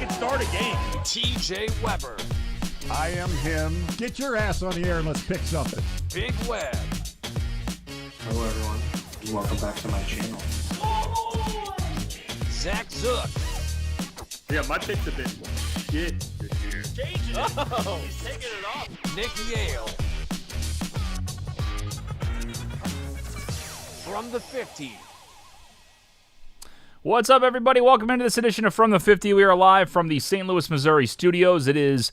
can start a game. TJ Weber. I am him. Get your ass on the air and let's pick something. Big Web. Hello, everyone. Welcome back to my channel. Zach Zook. Yeah, my picks have been shit this year. Changing it. Oh, he's taking it off. Nick Yale. From the 50. What's up, everybody? Welcome into this edition of From the 50. We are live from the St. Louis, Missouri studios. It is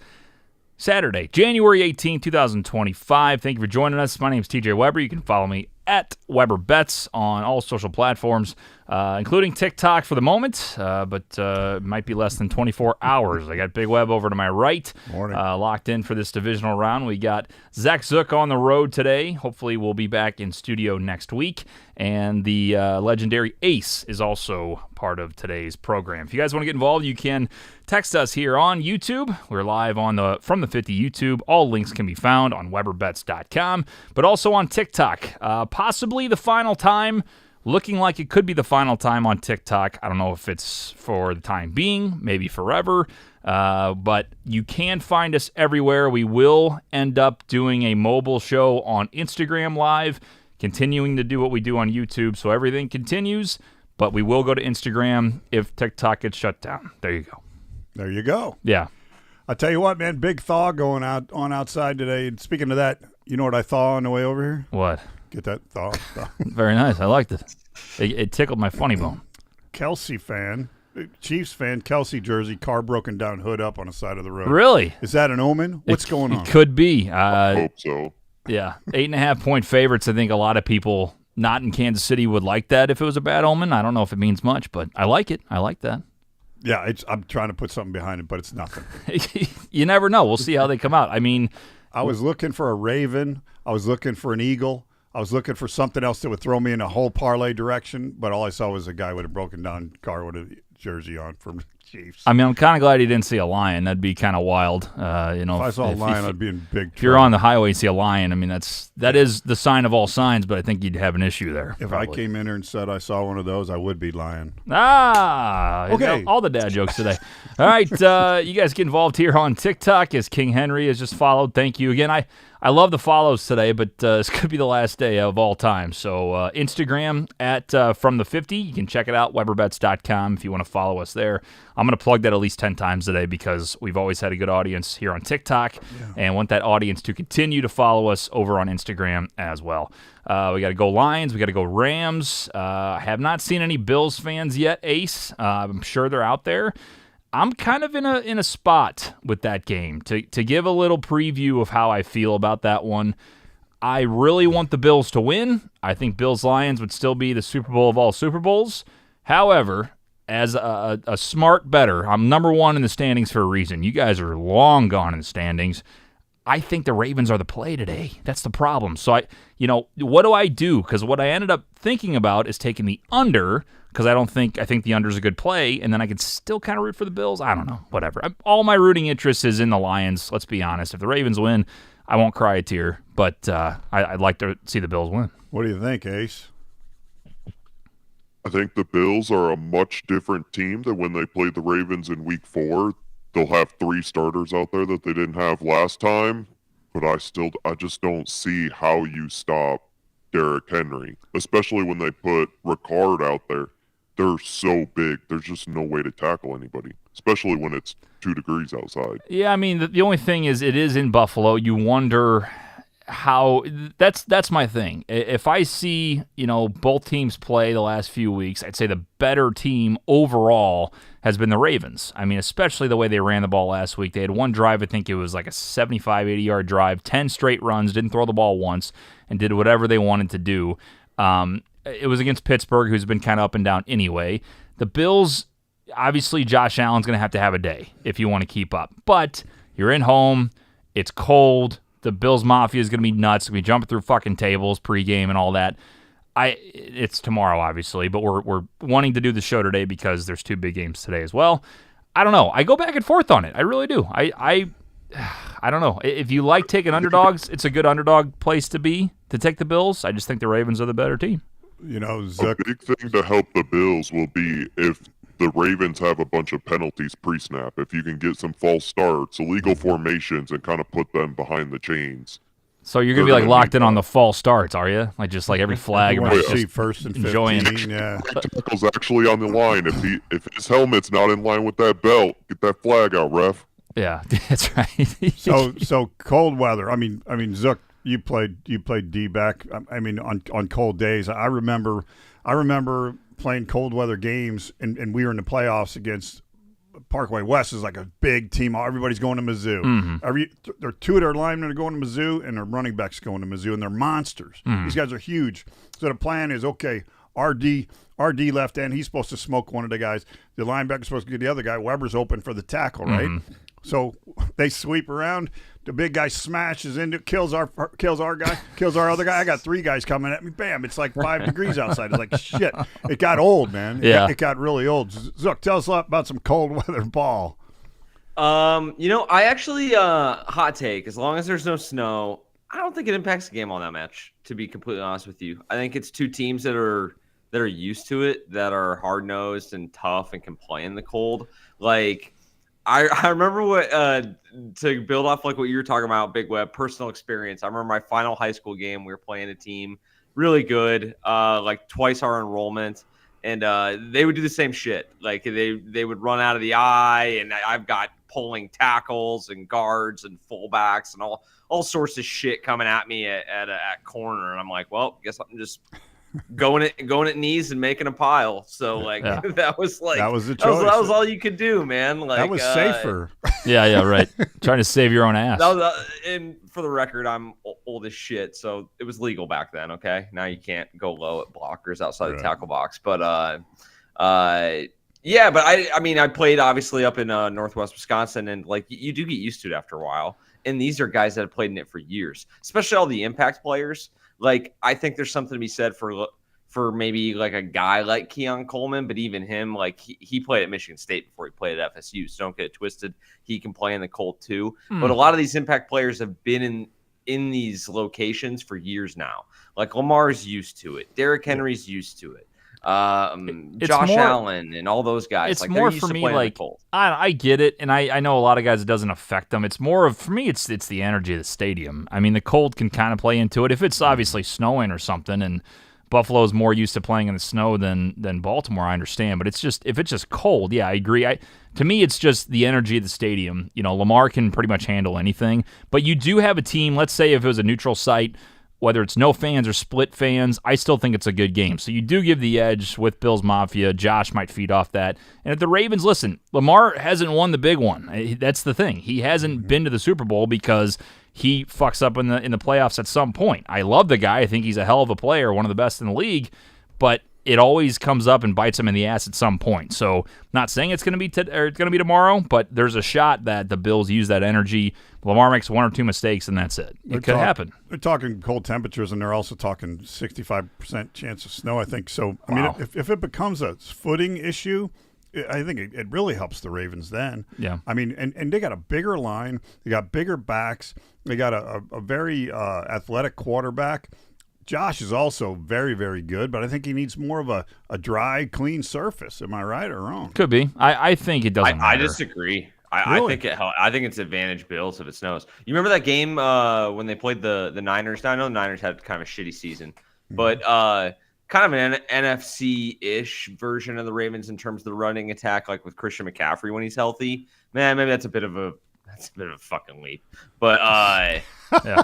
Saturday, January 18, 2025. Thank you for joining us. My name is TJ Weber. You can follow me at Weber Bets on all social platforms, including TikTok for the moment, but might be less than 24 hours. I got Big Web over to my right, locked in for this divisional round. We got Zach Zook on the road today. Hopefully we'll be back in studio next week, and the legendary Ace is also part of today's program. If you guys want to get involved, you can text us here on YouTube. We're live on the From the 50 YouTube. All links can be found on weberbets.com, but also on TikTok. Possibly the final time, looking like it could be the final time on TikTok. I don't know if it's for the time being, maybe forever, but you can find us everywhere. We will end up doing a mobile show on Instagram Live, continuing to do what we do on YouTube, so everything continues, but we will go to Instagram if TikTok gets shut down. There you go. There you go. Yeah. I tell you what, man, big thaw going on outside today. And speaking of that, you know what I thaw on the way over here? What? Get that thaw. Very nice. I liked it. It tickled my funny bone. Kelsey fan, Chiefs fan, Kelsey jersey, car broken down, hood up on the side of the road. Really? Is that an omen? What's going on? It could be. I hope so. Yeah. 8.5-point favorites. I think a lot of people not in Kansas City would like that if it was a bad omen. I don't know if it means much, but I like it. I like that. Yeah, I'm trying to put something behind it, but it's nothing. You never know. We'll see how they come out. I mean, I was looking for a Raven. I was looking for an Eagle. I was looking for something else that would throw me in a whole parlay direction, but all I saw was a guy with a broken down car with a jersey on from the Chiefs. I mean, I'm kind of glad he didn't see a lion. That'd be kind of wild. If I saw a lion, I'd be in big trouble. If you're on the highway and see a lion, I mean, that is the sign of all signs, but I think you'd have an issue there. If probably. I came in here and said I saw one of those, I would be lying. Okay. All the dad jokes today. All right, you guys get involved here on TikTok as King Henry has just followed. Thank you again. I love the follows today, but this could be the last day of all time. So Instagram at From the 50. You can check it out, weberbets.com, if you want to follow us there. I'm going to plug that at least 10 times today because we've always had a good audience here on TikTok and want that audience to continue to follow us over on Instagram as well. We got to go Lions. We got to go Rams. I have not seen any Bills fans yet, Ace. I'm sure they're out there. I'm kind of in a spot with that game to give a little preview of how I feel about that one. I really want the Bills to win. I think Bills-Lions would still be the Super Bowl of all Super Bowls. However, as a smart bettor, I'm number one in the standings for a reason. You guys are long gone in the standings. I think the Ravens are the play today. That's the problem. So, what do I do? Because what I ended up thinking about is taking the under because I think the under is a good play, and then I could still kind of root for the Bills. I don't know. Whatever. All my rooting interest is in the Lions, let's be honest. If the Ravens win, I won't cry a tear, but I'd like to see the Bills win. What do you think, Ace? I think the Bills are a much different team than when they played the Ravens in Week 4. They'll have 3 starters out there that they didn't have last time, but I just don't see how you stop Derrick Henry, especially when they put Ricard out there. They're so big. There's just no way to tackle anybody, especially when it's 2 degrees outside. Yeah, I mean, the only thing is it is in Buffalo. You wonder how – that's my thing. If I see, both teams play the last few weeks, I'd say the better team overall has been the Ravens. I mean, especially the way they ran the ball last week. They had one drive, I think it was like a 75, 80-yard drive, 10 straight runs, didn't throw the ball once, and did whatever they wanted to do. It was against Pittsburgh, who's been kind of up and down anyway. The Bills, obviously Josh Allen's going to have a day if you want to keep up. But you're in home. It's cold. The Bills Mafia is going to be nuts. We jumping through fucking tables pregame and all that. It's tomorrow, obviously, but we're wanting to do the show today because there's 2 big games today as well. I don't know. I go back and forth on it. I really do. I don't know. If you like taking underdogs, it's a good underdog place to be to take the Bills. I just think the Ravens are the better team. Zook. A big thing to help the Bills will be if the Ravens have a bunch of penalties pre-snap. If you can get some false starts, illegal formations, and kind of put them behind the chains. So you're gonna be like locked in on the false starts, are you? Like just like every flag, You want to see first and 15, enjoying. yeah. Tackle's actually on the line. If his helmet's not in line with that belt, get that flag out, ref. Yeah, that's right. So cold weather. I mean, Zook, you played D-back. I mean, on cold days. I remember playing cold weather games, and we were in the playoffs against Parkway West. Is like a big team. Everybody's going to Mizzou. There are two of their linemen are going to Mizzou, and their running backs going to Mizzou, and they're monsters. These guys are huge. So the plan is, okay, RD left end, he's supposed to smoke one of the guys. The linebacker's supposed to get the other guy. Weber's open for the tackle, right? So they sweep around. The big guy smashes into, kills our guy, kills our other guy. I got three guys coming at me. Bam! It's like 5 degrees outside. It's like shit. It got old, man. It got really old. Zook, tell us a lot about some cold weather ball. I actually hot take. As long as there's no snow, I don't think it impacts the game all that much. To be completely honest with you, I think it's two teams that are used to it, that are hard nosed and tough and can play in the cold. Like I remember what to build off like what you were talking about, Big Web, personal experience. I remember my final high school game. We were playing a team really good, like twice our enrollment, and they would do the same shit. Like they would run out of the eye, and I've got pulling tackles and guards and fullbacks and all sorts of shit coming at me at corner, and I'm like, well, guess I'm just going at knees and making a pile. So like that was the choice. That was all you could do, man. Like that was safer. Yeah, right. Trying to save your own ass. That was, and for the record, I'm old as shit, so it was legal back then. Okay, now you can't go low at blockers outside the tackle box, but yeah, but I mean, I played obviously up in Northwest Wisconsin, and like you do get used to it after a while. And these are guys that have played in it for years, especially all the impact players. Like, I think there's something to be said for maybe like a guy like Keon Coleman, but even him, like he played at Michigan State before he played at FSU, so don't get it twisted. He can play in the cold too. But a lot of these impact players have been in these locations for years now. Like Lamar's used to it. Derrick Henry's used to it. Josh Allen and all those guys. It's like, more for me like I get it, and I know a lot of guys it doesn't affect them. It's more of, for me, it's the energy of the stadium. I mean, the cold can kind of play into it if it's obviously snowing or something, and Buffalo's more used to playing in the snow than Baltimore. I understand, but it's just if it's just cold, yeah, I agree. To me, it's just the energy of the stadium. You know, Lamar can pretty much handle anything, but you do have a team. Let's say if it was a neutral site, whether it's no fans or split fans, I still think it's a good game. So you do give the edge with Bills Mafia. Josh might feed off that. And if the Ravens, listen, Lamar hasn't won the big one. That's the thing. He hasn't been to the Super Bowl because he fucks up in the playoffs at some point. I love the guy. I think he's a hell of a player, one of the best in the league. But it always comes up and bites him in the ass at some point. So not saying it's going to be tomorrow, but there's a shot that the Bills use that energy. Lamar makes one or two mistakes, and that's it. It could happen. They're talking cold temperatures, and they're also talking 65% chance of snow, I think. So, I mean, if it becomes a footing issue, I think it really helps the Ravens then. Yeah. I mean, and they got a bigger line. They got bigger backs. They got a very athletic quarterback. Josh is also very, very good, but I think he needs more of a dry, clean surface. Am I right or wrong? Could be. I think it doesn't matter. I disagree. Really? I think it's advantage Bills if it snows. You remember that game when they played the Niners? Now, I know the Niners had kind of a shitty season, but kind of an NFC-ish version of the Ravens in terms of the running attack, like with Christian McCaffrey when he's healthy. Man, maybe that's a bit of a fucking leap. But yeah.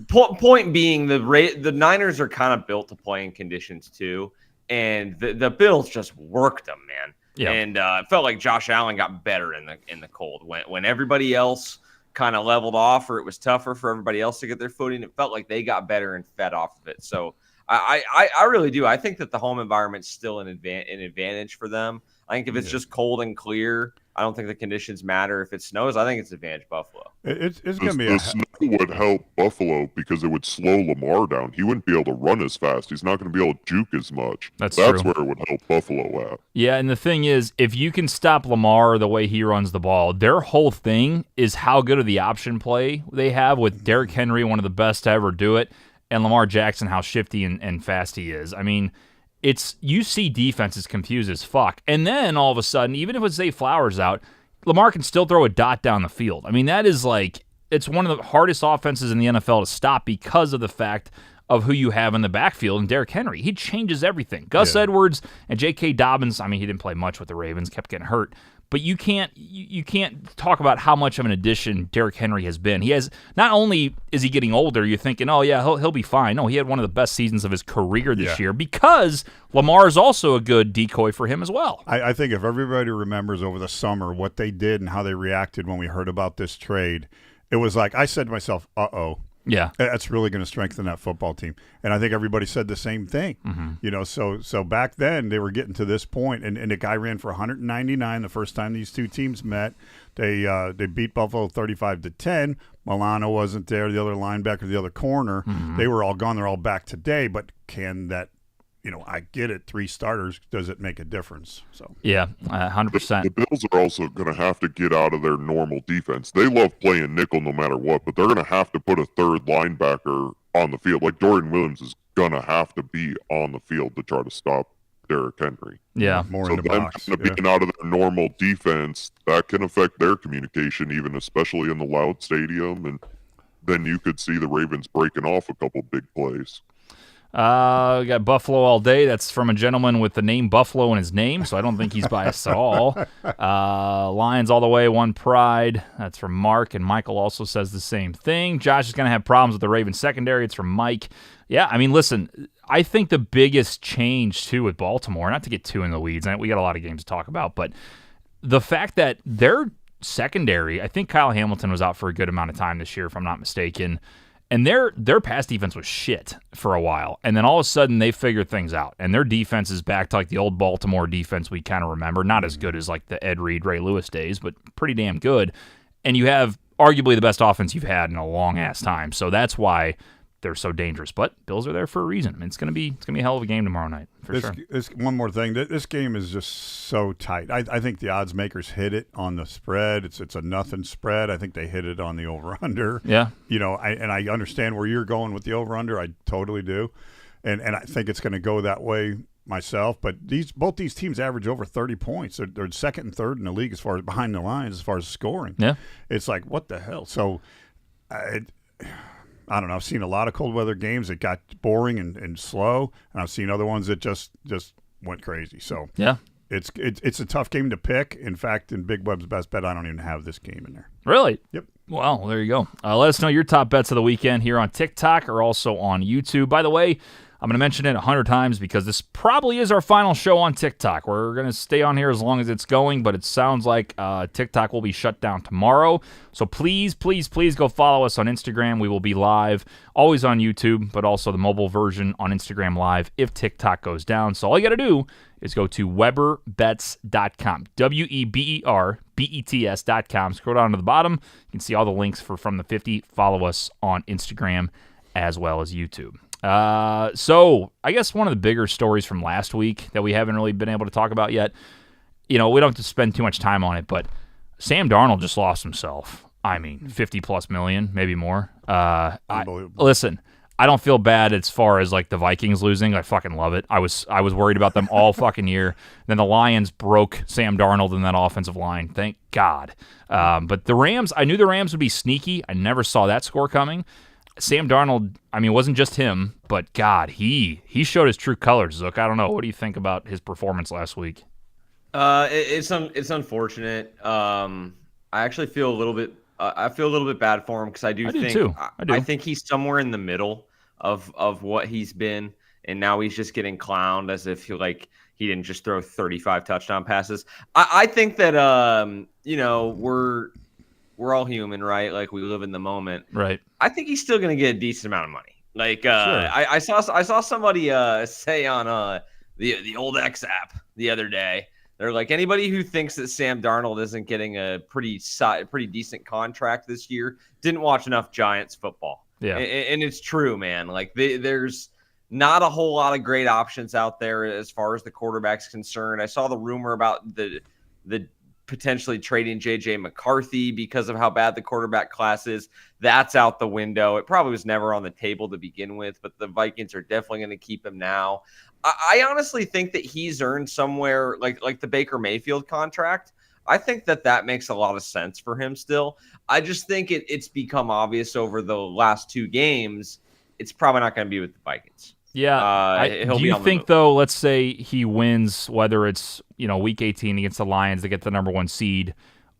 Point being, the Niners are kind of built to play in conditions too, and the Bills just worked them, man. Yeah. And it felt like Josh Allen got better in the cold when everybody else kind of leveled off, or it was tougher for everybody else to get their footing. It felt like they got better and fed off of it. So I really do. I think that the home environment's still an advantage for them. I think if it's just cold and clear, I don't think the conditions matter. If it snows, I think it's advantage Buffalo. It's going to be the snow would help Buffalo because it would slow Lamar down. He wouldn't be able to run as fast. He's not going to be able to juke as much. That's true. Where it would help Buffalo at. Yeah, and the thing is, if you can stop Lamar the way he runs the ball, their whole thing is how good of the option play they have with Derrick Henry, one of the best to ever do it, and Lamar Jackson, how shifty and fast he is. I mean, you see defenses confused as fuck. And then all of a sudden, even if it's Zay Flowers out, Lamar can still throw a dot down the field. I mean, that is like, it's one of the hardest offenses in the NFL to stop because of the fact of who you have in the backfield, and Derrick Henry. He changes everything. Gus Edwards and J.K. Dobbins, I mean, he didn't play much with the Ravens, kept getting hurt. But you can't talk about how much of an addition Derrick Henry has been. He has, not only is he getting older, you're thinking, oh yeah, he'll be fine. No, he had one of the best seasons of his career this year because Lamar is also a good decoy for him as well. I think if everybody remembers over the summer what they did and how they reacted when we heard about this trade, it was like, I said to myself, uh-oh. Yeah, that's really going to strengthen that football team, and I think everybody said the same thing. You know, so back then they were getting to this point, and the guy ran for 199 the first time these two teams met. They beat Buffalo 35-10. Milano wasn't there. The other linebacker, the other corner, they were all gone. They're all back today. But can that? You know, I get it. 3 starters, does it make a difference? So yeah, 100%. The Bills are also going to have to get out of their normal defense. They love playing nickel no matter what, but they're going to have to put a third linebacker on the field. Like Dorian Williams is going to have to be on the field to try to stop Derrick Henry. Yeah, more so in the box. Being out of their normal defense, that can affect their communication, even especially in the loud stadium. And then you could see the Ravens breaking off a couple big plays. We got Buffalo all day. That's from a gentleman with the name Buffalo in his name, so I don't think he's biased at all. Lions all the way, one pride. That's from Mark, and Michael also says the same thing. Josh is going to have problems with the Ravens secondary. It's from Mike. Yeah, I mean, listen, I think the biggest change, too, with Baltimore, not to get too in the weeds, and we got a lot of games to talk about, but the fact that their secondary, I think Kyle Hamilton was out for a good amount of time this year, if I'm not mistaken, and their pass defense was shit for a while. And then all of a sudden they figured things out. And their defense is back to like the old Baltimore defense we kind of remember. Not as good as like the Ed Reed, Ray Lewis days, but pretty damn good. And you have arguably the best offense you've had in a long-ass time. So that's why they're so dangerous. But Bills are there for a reason. I mean, it's gonna be a hell of a game tomorrow night for sure. One more thing, this game is just so tight. I think the odds makers hit it on the spread. It's a nothing spread. I think they hit it on the over under. Yeah, you know, I understand where you're going with the over under. I totally do, and I think it's going to go that way myself. But both these teams average over 30 points. They're second and third in the league as far as behind the lines as far as scoring. Yeah, it's like what the hell. So, I don't know. I've seen a lot of cold weather games that got boring and slow, and I've seen other ones that just went crazy. So yeah, it's a tough game to pick. In fact, in Big Web's best bet, I don't even have this game in there. Really? Yep. Well, there you go. Let us know your top bets of the weekend here on TikTok or also on YouTube. By the way, I'm going to mention it 100 times because this probably is our final show on TikTok. We're going to stay on here as long as it's going, but it sounds like TikTok will be shut down tomorrow. So please, please, please go follow us on Instagram. We will be live, always on YouTube, but also the mobile version on Instagram Live if TikTok goes down. So all you got to do is go to WeberBets.com, WeberBets.com. Scroll down to the bottom. You can see all the links for From the 50. Follow us on Instagram as well as YouTube. So I guess one of the bigger stories from last week that we haven't really been able to talk about yet, you know, we don't have to spend too much time on it, but Sam Darnold just lost himself. I mean, 50+ million, maybe more. Listen, I don't feel bad as far as like the Vikings losing. I fucking love it. I was worried about them all fucking year. Then the Lions broke Sam Darnold in that offensive line. Thank God. But the Rams, I knew the Rams would be sneaky. I never saw that score coming. Sam Darnold, I mean, it wasn't just him, but God, he showed his true colors. Zook, I don't know. What do you think about his performance last week? It's unfortunate. I actually feel a little bit. I feel a little bit bad for him because I do think I think he's somewhere in the middle of what he's been, and now he's just getting clowned as if he didn't just throw 35 touchdown passes. I think that you know, we're all human, right? Like, we live in the moment. Right. I think he's still going to get a decent amount of money. Like, sure. I saw somebody say on the old X app the other day, they're like, anybody who thinks that Sam Darnold isn't getting a pretty decent contract this year didn't watch enough Giants football. Yeah. And it's true, man. Like, there's not a whole lot of great options out there as far as the quarterback's concerned. I saw the rumor about the potentially trading J.J. McCarthy because of how bad the quarterback class is. That's out the window. It probably was never on the table to begin with, but the Vikings are definitely going to keep him now. I honestly think that he's earned somewhere like the Baker Mayfield contract. I think that makes a lot of sense for him still. I just think it's become obvious over the last 2 games. It's probably not going to be with the Vikings. Yeah. Do you think, though, let's say he wins, whether it's week 18 against the Lions, they get the number 1 seed,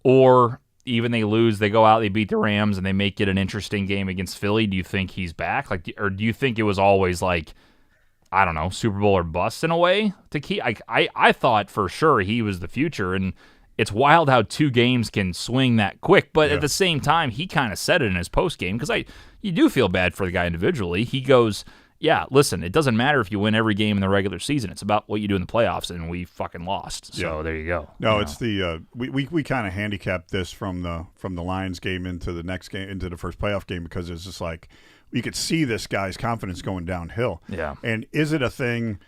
or even they lose, they go out, they beat the Rams, and they make it an interesting game against Philly, do you think he's back? Or do you think it was always I don't know, Super Bowl or bust in a way to keep? I thought for sure he was the future, and it's wild how 2 games can swing that quick. But at the same time, he kind of said it in his post game, because you do feel bad for the guy individually. He goes, yeah, listen, it doesn't matter if you win every game in the regular season. It's about what you do in the playoffs, and we fucking lost. So there you go. No, it's the we kind of handicapped this from the Lions game into the next game, into the first playoff game, because it's just you could see this guy's confidence going downhill. Yeah. And is it a thing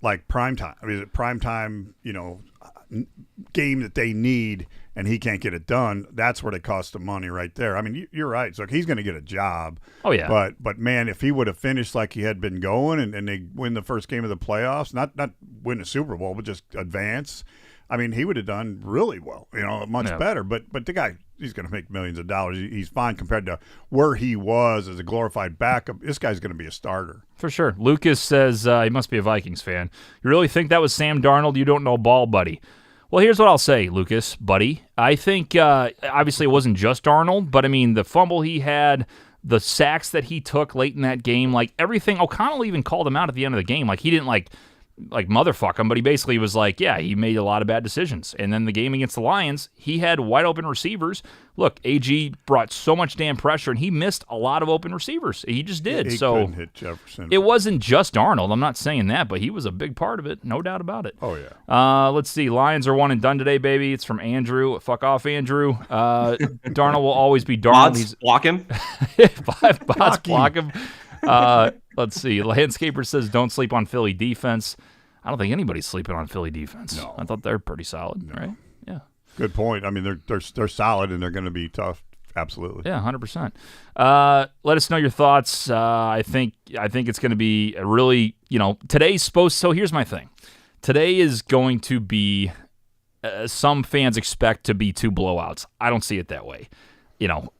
like primetime? I mean, is it primetime, game that they need and he can't get it done? That's where they cost the money right there. I mean, you're right. So he's going to get a job. Oh, yeah. But man, if he would have finished like he had been going and they win the first game of the playoffs, not win a Super Bowl, but just advance, I mean, he would have done really well, much better. But the guy, he's going to make millions of dollars. He's fine compared to where he was as a glorified backup. This guy's going to be a starter. For sure. Lucas says he must be a Vikings fan. You really think that was Sam Darnold? You don't know ball, buddy. Well, here's what I'll say, Lucas, buddy. I think obviously it wasn't just Darnold, but I mean the fumble he had, the sacks that he took late in that game, everything. O'Connell even called him out at the end of the game. He didn't motherfuck him, but he basically was he made a lot of bad decisions. And then the game against the Lions, he had wide open receivers. Look, AG brought so much damn pressure, and he missed a lot of open receivers. He just did. He couldn't hit Jefferson. It wasn't just Darnold. I'm not saying that, but he was a big part of it, no doubt about it. Oh yeah. Let's see. Lions are 1 and done today, baby. It's from Andrew. Fuck off, Andrew. Darnold will always be Darnold. Bods, block him. 5 bots block him. Let's see. Landscaper says don't sleep on Philly defense. I don't think anybody's sleeping on Philly defense. No. I thought they're pretty solid, right? Yeah. Good point. I mean, they're solid and they're going to be tough. Absolutely. Yeah, 100%. Let us know your thoughts. I think it's going to be a really, today's supposed. So here's my thing. Today is going to be. Some fans expect to be 2 blowouts. I don't see it that way.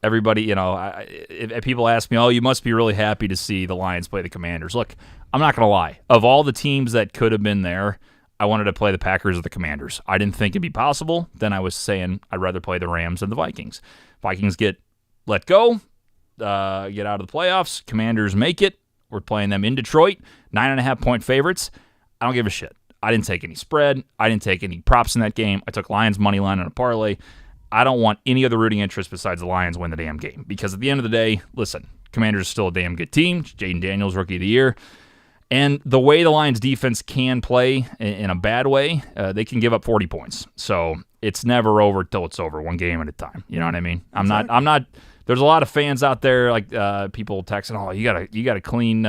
Everybody, if people ask me, oh, you must be really happy to see the Lions play the Commanders. Look, I'm not going to lie. Of all the teams that could have been there, I wanted to play the Packers or the Commanders. I didn't think it'd be possible. Then I was saying I'd rather play the Rams than the Vikings. Vikings get let go, get out of the playoffs. Commanders make it. We're playing them in Detroit, 9.5-point favorites. I don't give a shit. I didn't take any spread. I didn't take any props in that game. I took Lions money line on a parlay. I don't want any other rooting interest besides the Lions win the damn game. Because at the end of the day, listen, Commanders are still a damn good team. Jaden Daniels, Rookie of the Year. And the way the Lions defense can play in a bad way, they can give up 40 points. So it's never over till it's over, 1 game at a time. You know what I mean? I'm not. There's a lot of fans out there, people texting, oh, you got a clean,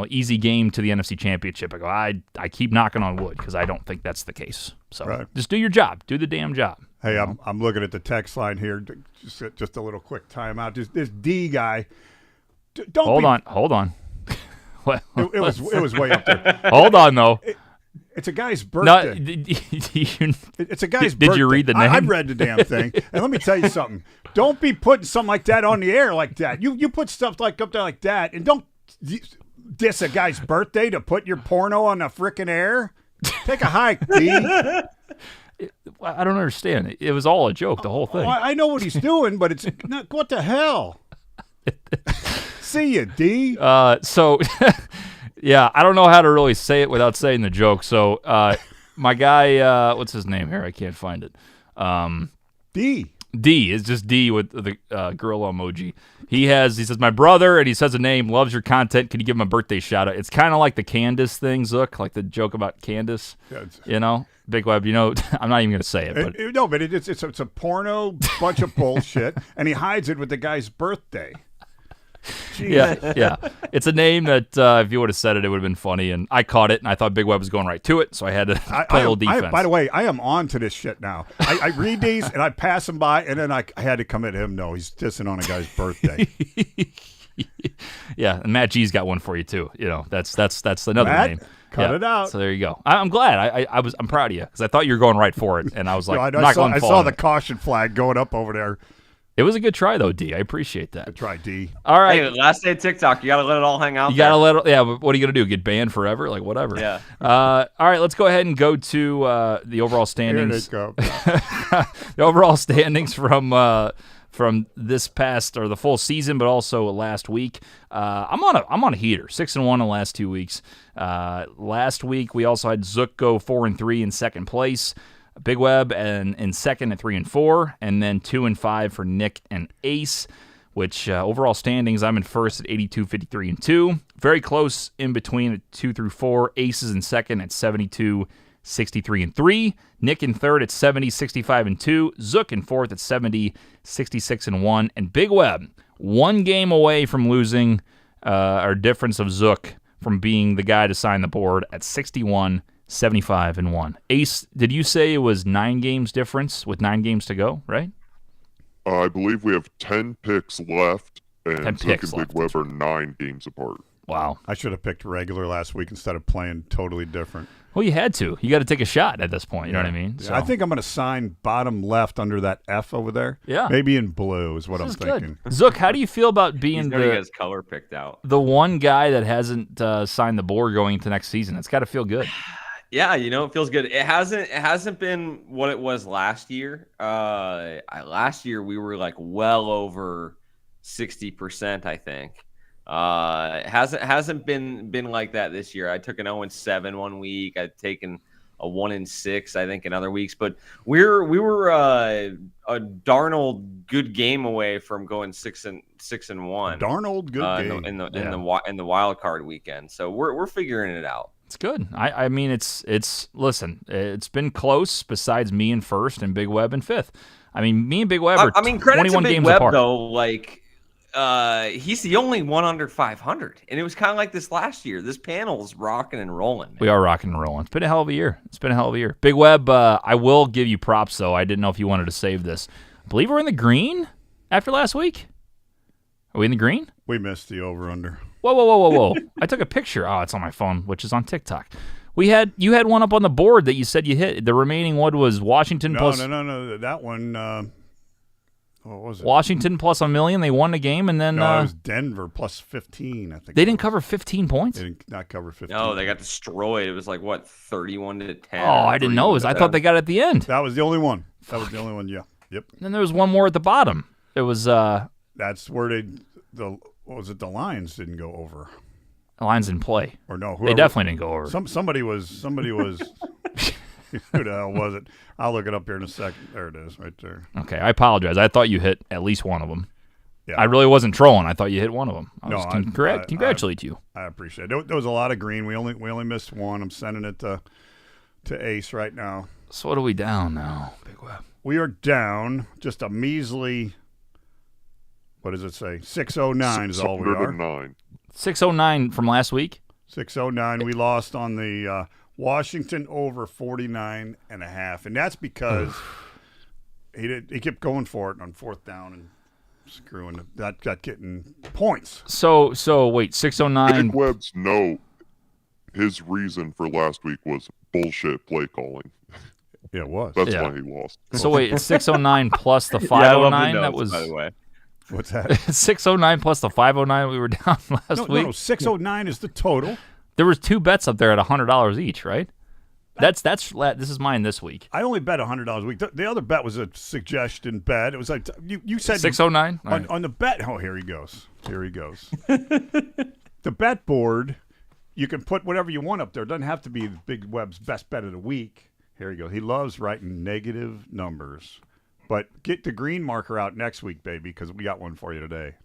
easy game to the NFC Championship. I go, I keep knocking on wood because I don't think that's the case. So Just do your job. Do the damn job. Hey, I'm looking at the text line here. Just a little quick timeout. This D guy. Hold on. Well, it was way up there. Hold on though. It's a guy's birthday. It's a guy's birthday. Did you read the name? I read the damn thing. And let me tell you something. Don't be putting something like that on the air like that. You put stuff up there like that, and don't diss a guy's birthday to put your porno on the frickin' air. Take a hike, D. I don't understand. It was all a joke, the whole thing. I know what he's doing, but it's not. What the hell? See you, D. So, yeah, I don't know how to really say it without saying the joke. So, my guy, what's his name here? I can't find it. D. D is just D with the gorilla emoji. He says, my brother, and he says a name, loves your content. Can you give him a birthday shout out? It's kind of like the Candace thing, Zook, like the joke about Candace. Yeah, Big Web, I'm not even going to say it. But no, but it's a porno bunch of bullshit, and he hides it with the guy's birthday. Yeah. It's a name that if you would have said it, it would have been funny. And I caught it, and I thought Big Web was going right to it, so I had to play a little defense. By the way, I am on to this shit now. I read these, and I pass them by, and then I had to commit him. No, he's dissing on a guy's birthday. Yeah, and Matt G's got one for you too. That's another Matt, name. Cut it out. So there you go. I'm glad. I'm proud of you because I thought you were going right for it, and I was like, I saw the caution flag going up over there. It was a good try though, D. I appreciate that. Good try, D. All right. Hey, last day of TikTok, you gotta let it all hang out. You gotta let it. Yeah. But what are you gonna do? Get banned forever? Like whatever. Yeah. All right. Let's go ahead and go to the overall standings. Here they go. The overall standings from this past or the full season, but also last week. I'm on a heater, 6-1 the last 2 weeks. Last week we also had Zook go 4-3 in second place, Big Web and in second at 3-4, and then 2-5 for Nick and Ace. Which overall standings, I'm in first at 82, 53, and 2. Very close in between at 2 through 4. Ace is in second at 72, 63, and 3. Nick in third at 70, 65, and 2. Zook in fourth at 70, 66, and 1. And Big Web, one game away from losing our difference of Zook from being the guy to sign the board at 61, 75, and 1. Ace, did you say it was 9 games difference with 9 games to go, right? I believe we have 10 picks left, and 10 Zook picks and Big Web are 9 games apart. Wow. I should have picked regular last week instead of playing totally different. Well, you had to. You got to take a shot at this point. You know what I mean? Yeah, I think I'm going to sign bottom left under that F over there. Yeah. Maybe in blue is what I'm Good. thinking. Zook, how do you feel about being He's gonna get his color picked out. the one guy that hasn't signed the board going into next season? It's got to feel good. Yeah, it feels good. It hasn't been what it was last year. Last year we were like well over 60%, I think. It hasn't been like that this year. I took an 0-7 1 week. I'd taken a 1-6, I think, in other weeks. But we were a Darnold good game away from going 6-1. Darnold good game in the wild card weekend. So we're figuring it out. It's good. I mean, listen, it's been close besides me in first and Big Web in fifth. I mean, me and Big Web are credit 21 to Big games Web, apart. though, like he's the only one under 500. And it was kind of like this last year. This panel's rocking and rolling. Man. We are rocking and rolling. It's been a hell of a year. Big Web, I will give you props, though. I didn't know if you wanted to save this. I believe we're in the green after last week. Are we in the green? We missed the over-under. Whoa. I took a picture. Oh, it's on my phone, which is on TikTok. You had one up on the board that you said you hit. The remaining one was Washington plus... No. That one, what was it? Washington plus $1 million. They won the game, and then... No, it was Denver plus 15, I think. They didn't cover 15 points? They did not cover 15. No, they got destroyed. It was like, 31-10? Oh, I didn't know. I thought they got it at the end. That was the only one. Yeah. Yep. And then there was one more at the bottom. It was... That's where the Lions didn't go over. The Lions didn't play. Or no, they definitely didn't go over. Somebody was who the hell was it? I'll look it up here in a second. There it is, right there. Okay, I apologize. I thought you hit at least one of them. Yeah. I really wasn't trolling. I thought you hit one of them. Congratulate you. I appreciate it. There was a lot of green. We only missed one. I'm sending it to Ace right now. So what are we down now, Big Web? We are down just a measly. What does it say? 609 is all we are. 609 from last week. 609. We lost on the Washington over 49.5, and that's because he kept going for it on fourth down and screwing that got getting points. So wait, 609. Big Web's note. His reason for last week was bullshit play calling. Yeah, it was. That's why he lost. So wait, it's 609 plus the 509. Yeah, I love the notes, that was. By the way. What's that? 609 plus the 509 we were down last week. No, 609 is the total. There was 2 bets up there at $100 each, right? This is mine this week. I only bet $100 a week. The other bet was a suggestion bet. It was like you said 609 on the bet. Oh, here he goes. The bet board, you can put whatever you want up there. It doesn't have to be Big Web's best bet of the week. Here you go. He loves writing negative numbers. But get the green marker out next week, baby, because we got one for you today.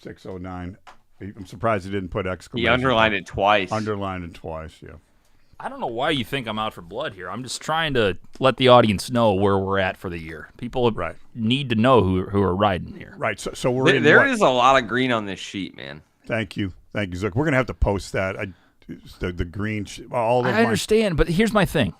609. I'm surprised he didn't put exclamation. He underlined it twice. Underlined it twice, yeah. I don't know why you think I'm out for blood here. I'm just trying to let the audience know where we're at for the year. People need to know who are riding here. Right. So we're in There is a lot of green on this sheet, man. Thank you, Zook. We're gonna have to post that. The green. All of I understand, but here's my thing.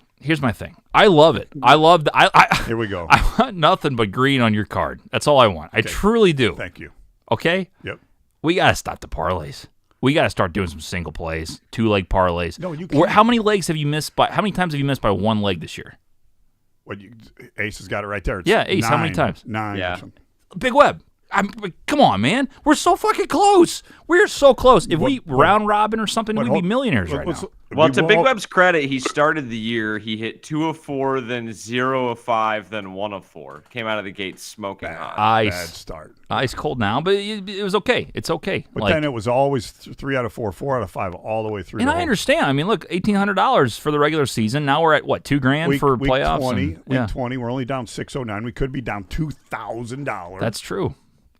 I love it. I love the. Here we go. I want nothing but green on your card. That's all I want. I truly do. Thank you. Okay. Yep. We gotta stop the parlays. We gotta start doing some single plays, 2-leg parlays. No, you can't. How many legs have you missed by? How many times have you missed by one leg this year? Ace has got it right there. It's Ace. 9, How many times? 9. Yeah. Or something. Big Web. Come on, man. We're so fucking close. We're so close. If we round robin or something, we'd be millionaires right now. Well, to Big Web's credit, he started the year. He hit 2 of 4, then 0 of 5, then 1 of 4. Came out of the gate smoking hot. Bad start. Ice cold now, but it was okay. It's okay. But then it was always 3 out of 4, 4 out of 5, all the way through. And I understand. I mean, look, $1,800 for the regular season. Now we're at what, $2,000 for playoffs? 20. We're only down $609. We could be down $2,000. That's true.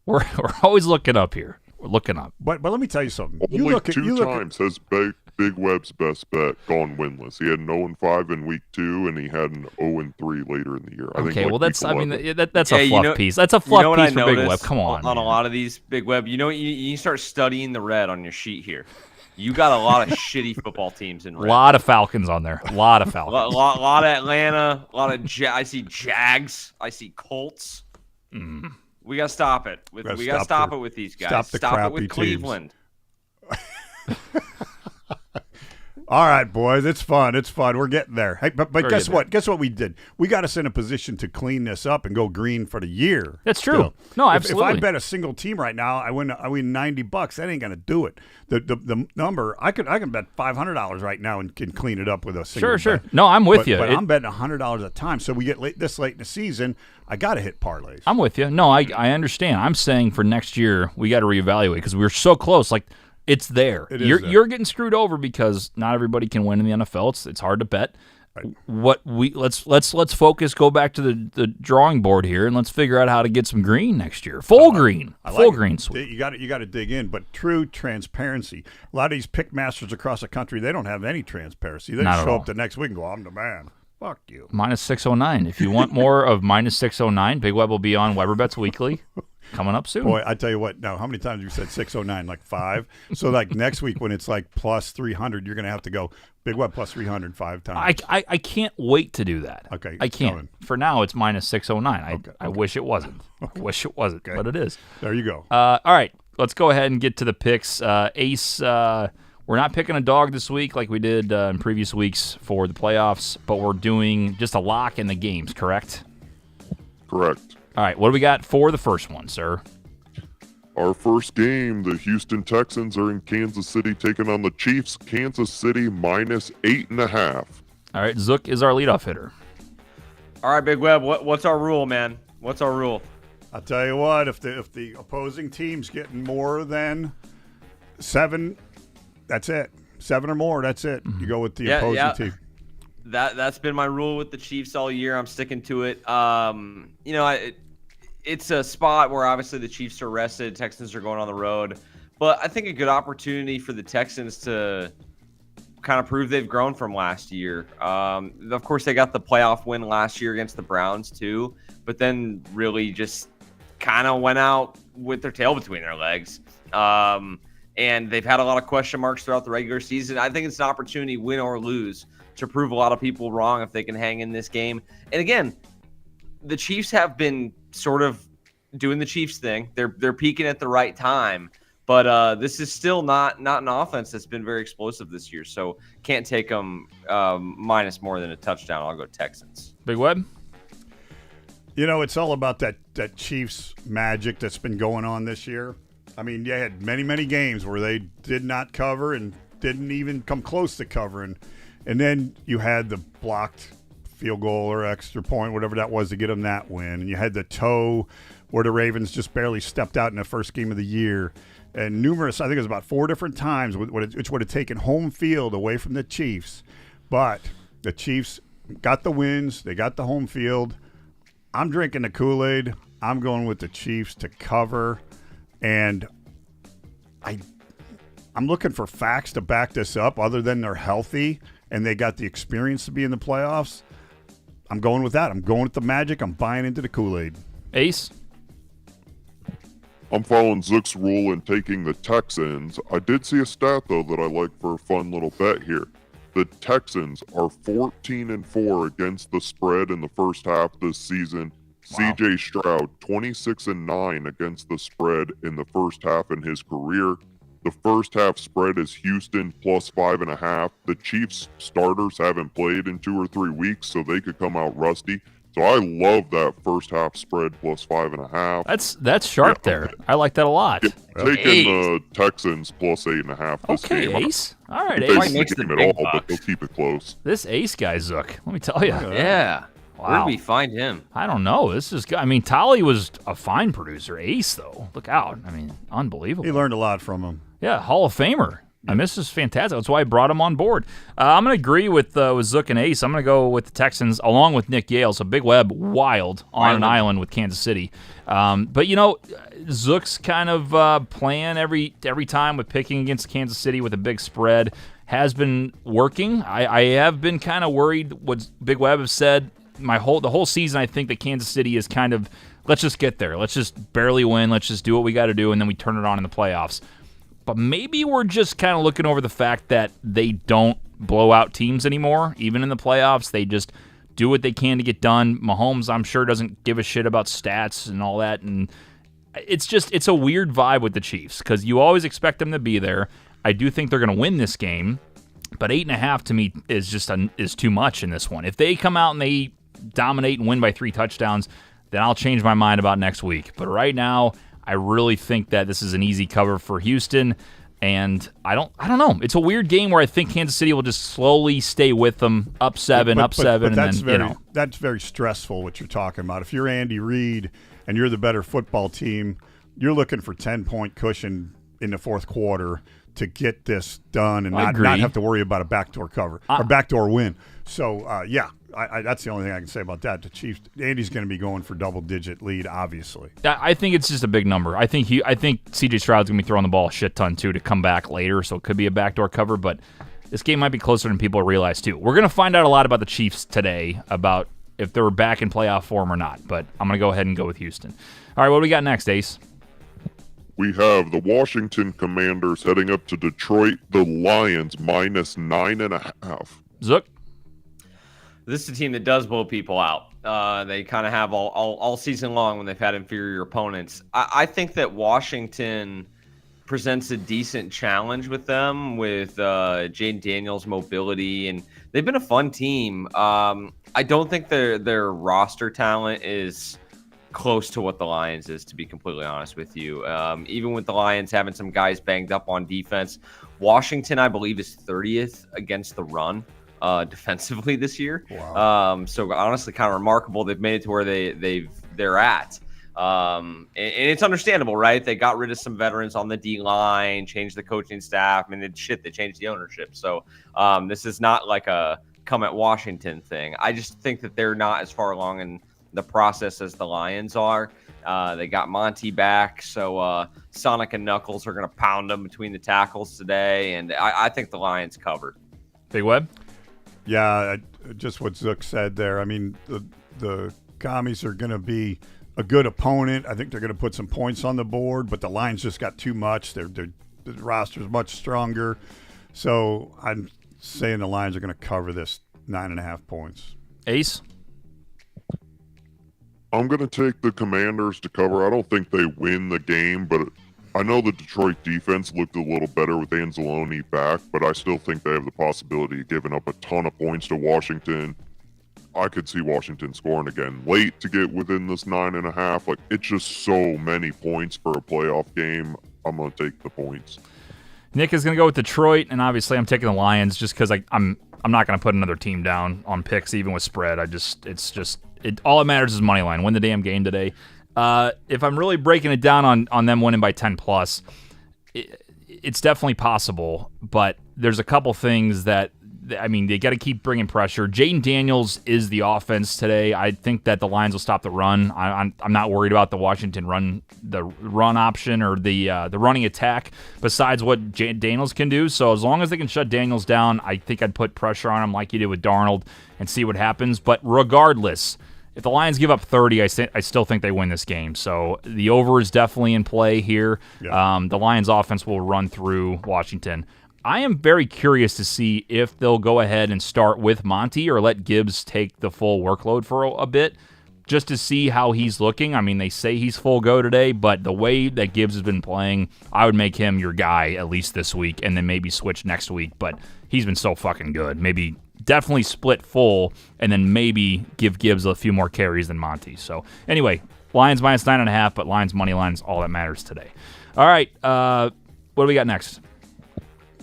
We're always looking up here. We're looking up. But let me tell you something. Only two times has Big Web's best bet gone winless. He had an 0-5 in week 2, and he had an 0-3 later in the year. That's a fluff piece. That's a fluff piece for Big Web. Come on. On a lot of these, Big Web, you start studying the red on your sheet here. You got a lot of shitty football teams in red. A lot of Falcons on there. A lot of Falcons. A lot of Atlanta. A lot of I see Jags. I see Colts. We got to stop it. We got to stop it with these guys. Stop it with Cleveland. All right, boys. It's fun. We're getting there. Hey, but guess what? Guess what we did? We got us in a position to clean this up and go green for the year. That's true. Still. No, absolutely. If I bet a single team right now, I win $90. That ain't gonna do it. The number I can bet $500 right now and can clean it up with a single. Sure. Bet. No, I'm with you. But I'm betting $100 a time. So we get this late in the season, I got to hit parlays. I'm with you. No, I understand. I'm saying for next year we got to reevaluate because we were so close. Like. It's there. You're getting screwed over because not everybody can win in the NFL. It's hard to bet. Right. Let's focus. Go back to the drawing board here and let's figure out how to get some green next year. Full green sweep. You got to dig in, but true transparency. A lot of these pick masters across the country, they don't have any transparency. They show up the next week and go, "I'm the man." Fuck you. Minus 609. If you want more of minus 609, Big Web will be on Weber Bets Weekly. Coming up soon. Boy, I tell you what, now, how many times you said 609? Like 5? So, like, next week when it's like plus 300, you're going to have to go Big Web plus 300 5 times. I can't wait to do that. Okay. I can't. Coming. For now, it's minus 609. Okay. I wish it wasn't. I wish it wasn't, but it is. There you go. All right. Let's go ahead and get to the picks. Ace, we're not picking a dog this week like we did in previous weeks for the playoffs, but we're doing just a lock in the games, correct? Correct. All right. What do we got for the first one, sir? Our first game, the Houston Texans are in Kansas City taking on the Chiefs. Kansas City minus 8.5. All right, Zook is our leadoff hitter. All right, Big Web, what's our rule, man? What's our rule? I'll tell you what, if the opposing team's getting more than 7, that's it. 7 or more, that's it. You go with the opposing team. That's been my rule with the Chiefs all year. I'm sticking to it. It's a spot where obviously the Chiefs are rested. Texans are going on the road. But I think a good opportunity for the Texans to kind of prove they've grown from last year. Of course, they got the playoff win last year against the Browns too, but then really just kind of went out with their tail between their legs. And they've had a lot of question marks throughout the regular season. I think it's an opportunity, win or lose, to prove a lot of people wrong if they can hang in this game. And again, the Chiefs have been sort of doing the Chiefs thing. They're peaking at the right time, but this is still not an offense that's been very explosive this year. So can't take them minus more than a touchdown. I'll go Texans. Big Web? It's all about that Chiefs magic that's been going on this year. I mean, you had many, many games where they did not cover and didn't even come close to covering. And then you had the blocked field goal or extra point, whatever that was, to get them that win. And you had the toe where the Ravens just barely stepped out in the first game of the year. And numerous, I think it was about 4 different times, which would have taken home field away from the Chiefs. But the Chiefs got the wins. They got the home field. I'm drinking the Kool-Aid. I'm going with the Chiefs to cover. And I'm looking for facts to back this up other than they're healthy and they got the experience to be in the playoffs, I'm going with that. I'm going with the Magic. I'm buying into the Kool-Aid. Ace? I'm following Zook's rule and taking the Texans. I did see a stat, though, that I like for a fun little bet here. The Texans are 14-4 against the spread in the first half this season. Wow. C.J. Stroud, 26-9 against the spread in the first half in his career. The first half spread is Houston plus 5.5. The Chiefs starters haven't played in 2 or 3 weeks, so they could come out rusty. So I love that first half spread plus 5.5. That's sharp there. I like that a lot. Taking the Texans plus 8.5 this game. Okay, Ace. All right, They Ace. makes the the game at big all, but bucks. they'll keep it close. This Ace guy, Zook. Let me tell you. Yeah. Where Wow. did we find him? I don't know. This is. I mean, Tolly was a fine producer. Ace, though. Look out. I mean, unbelievable. He learned a lot from him. Yeah, Hall of Famer. I mean, this is fantastic. That's why I brought him on board. I'm going to agree with Zook and Ace. I'm going to go with the Texans along with Nick Yale. So Big Web, wild on an island with Kansas City. But, Zook's kind of plan every time with picking against Kansas City with a big spread has been working. I have been kind of worried what Big Web has said. The whole season, I think that Kansas City is kind of, let's just get there. Let's just barely win. Let's just do what we got to do, and then we turn it on in the playoffs. But maybe we're just kind of looking over the fact that they don't blow out teams anymore, even in the playoffs. They just do what they can to get done. Mahomes, I'm sure, doesn't give a shit about stats and all that. And it's a weird vibe with the Chiefs because you always expect them to be there. I do think they're going to win this game, but 8.5 to me is too much in this one. If they come out and they dominate and win by 3 touchdowns, then I'll change my mind about next week. But right now, I really think that this is an easy cover for Houston, and I don't know. It's a weird game where I think Kansas City will just slowly stay with them, up 7, But and that's then that's very stressful what you're talking about. If you're Andy Reid and you're the better football team, you're looking for 10-point cushion in the fourth quarter to get this done and not have to worry about a backdoor cover or backdoor win. So that's the only thing I can say about that. The Chiefs, Andy's going to be going for double-digit lead, obviously. I think it's just a big number. I think C.J. Stroud's going to be throwing the ball a shit ton too to come back later, so it could be a backdoor cover. But this game might be closer than people realize too. We're going to find out a lot about the Chiefs today about if they were back in playoff form or not. But I'm going to go ahead and go with Houston. All right, what do we got next, Ace? We have the Washington Commanders heading up to Detroit. The Lions minus 9.5. Zook? This is a team that does blow people out. They kind of have all season long when they've had inferior opponents. I think that Washington presents a decent challenge with them with Jaden Daniels' mobility, and they've been a fun team. I don't think their roster talent is close to what the Lions is, to be completely honest with you. Even with the Lions having some guys banged up on defense, Washington, I believe, is 30th against the run defensively this year. Wow. So honestly, kind of remarkable. They've made it to where they're at. And it's understandable, right? They got rid of some veterans on the D line, changed the coaching staff. I mean, they changed the ownership. So this is not like a come at Washington thing. I just think that they're not as far along in the process as the Lions are. They got Monty back, so Sonic and Knuckles are going to pound them between the tackles today, and I think the Lions covered. Big Web? Yeah, just what Zook said there. I mean, the Commies are going to be a good opponent. I think they're going to put some points on the board, but the Lions just got too much. The roster's much stronger. So I'm saying the Lions are going to cover this 9.5 points. Ace? I'm going to take the Commanders to cover. I don't think they win the game, but I know the Detroit defense looked a little better with Anzalone back, but I still think they have the possibility of giving up a ton of points to Washington. I could see Washington scoring again late to get within this 9.5. Like, it's just so many points for a playoff game. I'm going to take the points. Nick is going to go with Detroit, and obviously I'm taking the Lions just because I'm not going to put another team down on picks, even with spread. All that matters is money line. Win the damn game today. If I'm really breaking it down on them winning by 10 plus, it's definitely possible. But there's a couple things that I mean, they got to keep bringing pressure. Jaden Daniels is the offense today. I think that the Lions will stop the run. I'm not worried about the Washington run option or the running attack besides what Daniels can do. So as long as they can shut Daniels down, I think I'd put pressure on him like you did with Darnold and see what happens. But regardless, if the Lions give up 30, I still think they win this game. So the over is definitely in play here. Yeah. The Lions offense will run through Washington. I am very curious to see if they'll go ahead and start with Monty or let Gibbs take the full workload for a bit just to see how he's looking. I mean, they say he's full go today, but the way that Gibbs has been playing, I would make him your guy at least this week and then maybe switch next week. But he's been so fucking good. Maybe definitely split full and then maybe give Gibbs a few more carries than Monty. So anyway, Lions minus 9.5, but Lions money line is all that matters today. All right, what do we got next?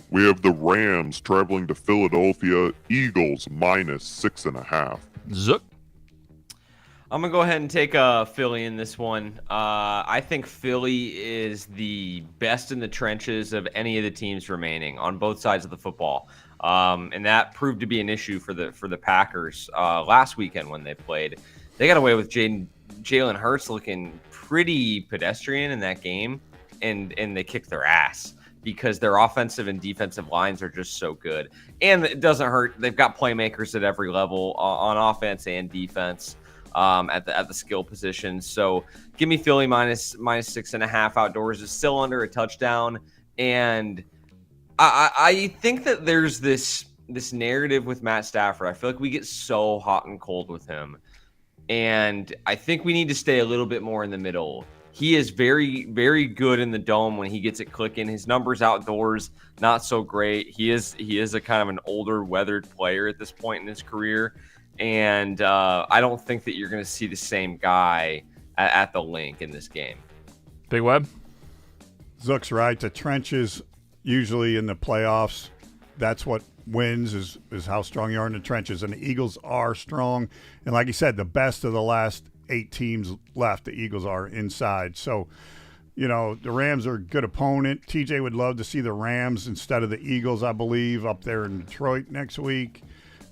We have the Rams traveling to Philadelphia. Eagles minus 6.5. Zook. I'm going to go ahead and take Philly in this one. I think Philly is the best in the trenches of any of the teams remaining on both sides of the football. And that proved to be an issue for the Packers last weekend when they played. They got away with Jalen Hurts looking pretty pedestrian in that game, and they kicked their ass because their offensive and defensive lines are just so good. And it doesn't hurt. They've got playmakers at every level on offense and defense at the skill positions. So give me Philly minus 6.5 outdoors. It's still under a touchdown. And I think that there's this narrative with Matt Stafford. I feel like we get so hot and cold with him. And I think we need to stay a little bit more in the middle. He is very, very good in the dome when he gets it clicking. His numbers outdoors, not so great. He is a kind of an older, weathered player at this point in his career. And I don't think that you're going to see the same guy at the link in this game. Big Web? Zook's right. The trenches, usually in the playoffs, that's what wins is how strong you are in the trenches. And the Eagles are strong. And like you said, the best of the last 8 teams left, the Eagles are inside. So, the Rams are a good opponent. TJ would love to see the Rams instead of the Eagles, I believe, up there in Detroit next week.